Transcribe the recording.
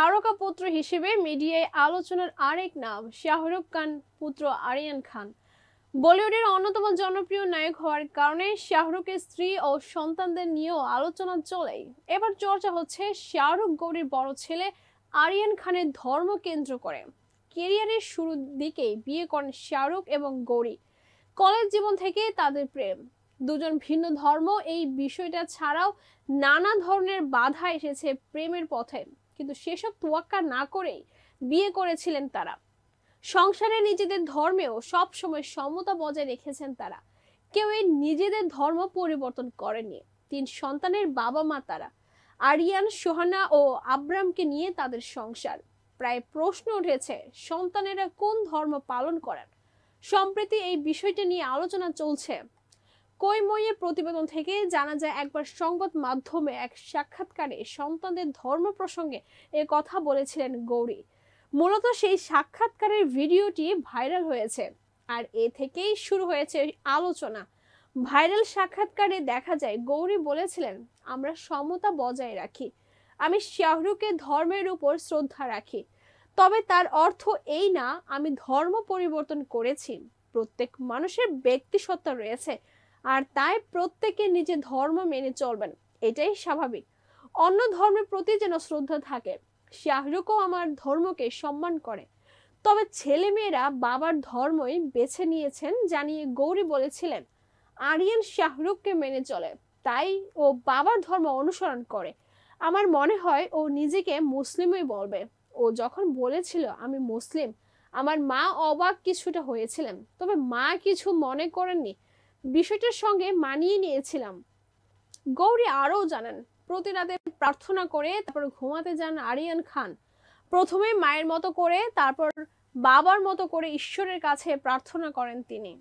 তারকা পুত্র হিসেবে মিডিয়ায় আলোচনার আরেক নাম শাহরুখ খান পুত্র আরিয়ান খান। বলিউডের অন্যতম জনপ্রিয় নায়ক হওয়ার কারণে শাহরুখের স্ত্রী ও সন্তানদের নিয়েও আলোচনা চলেই। এবার চর্চা হচ্ছে শাহরুখ গৌরীর বড় ছেলে আরিয়ান খানের ধর্ম কেন্দ্র করে। কেরিয়ারের শুরুর দিকেই বিয়ে করেন শাহরুখ এবং গৌরী। কলেজ জীবন থেকে তাদের প্রেম। দুজন ভিন্ন ধর্ম, এই বিষয়টা ছাড়াও নানা ধরনের বাধা এসেছে প্রেমের পথে, কিন্তু সেসব তোয়াক্কা না করেই বিয়ে করেছিলেন তারা। সংসারে নিজেদের ধর্মেও সব সময় সমতা বজায় রেখেছেন তারা। কেউ এই নিজেদের ধর্ম পরিবর্তন করেনি। 3 সন্তানের বাবা মা তারা। আরিয়ান, সোহানা ও আব্রামকে নিয়ে তাদের সংসার। প্রায় প্রশ্ন উঠেছে সন্তানেরা কোন ধর্ম পালন করেন। সম্প্রতি এই বিষয়টা নিয়ে আলোচনা চলছে। কৈময়ের প্রতিবেদন থেকে জানা যায়, একবার সংবাদ মাধ্যমে এক সাক্ষাৎকারে সন্তানদের ধর্ম প্রসঙ্গে এ কথা বলেছিলেন গৌরী। মূলত সেই সাক্ষাৎকারের ভিডিওটি ভাইরাল হয়েছে, আর এ থেকেই শুরু হয়েছে আলোচনা। ভাইরাল সাক্ষাৎকারে দেখা যায় গৌরী বলেছিলেন, আমরা সমতা বজায় রাখি। আমি শাহরুখের ধর্মের উপর শ্রদ্ধা রাখি, তবে তার অর্থ এই না আমি ধর্ম পরিবর্তন করেছি। প্রত্যেক মানুষের ব্যক্তিসত্তা রয়েছে, আর তাই প্রত্যেকে নিজের ধর্ম মেনে চলবেন, এটাই স্বাভাবিক। অন্য ধর্মের প্রতি যেন শ্রদ্ধা থাকে। শাহরুখও আমার ধর্মকে সম্মান করে, তবে ছেলেমেয়েরা বাবার ধর্মই বেছে নিয়েছেন জানিয়ে গৌরী বলেছিলেন, আরিয়ান শাহরুখকে মেনে চলে, তাই ও বাবার ধর্ম অনুসরণ করে। আমার মনে হয় ও নিজেকে মুসলিমই বলবে। ও যখন বলেছিল আমি মুসলিম, আমার মা অবাক কিছুটা হয়েছিলেন, তবে মা কিছু মনে করেননি। বিষয়টার সঙ্গে মানিয়ে নিয়েছিলাম। গৌরী আরও জানান, প্রতি রাতে প্রার্থনা করে তারপর ঘুমাতে যান আরিয়ান খান। প্রথমে মায়ের মতো করে, তারপর বাবার মতো করে ঈশ্বরের কাছে প্রার্থনা করেন তিনি।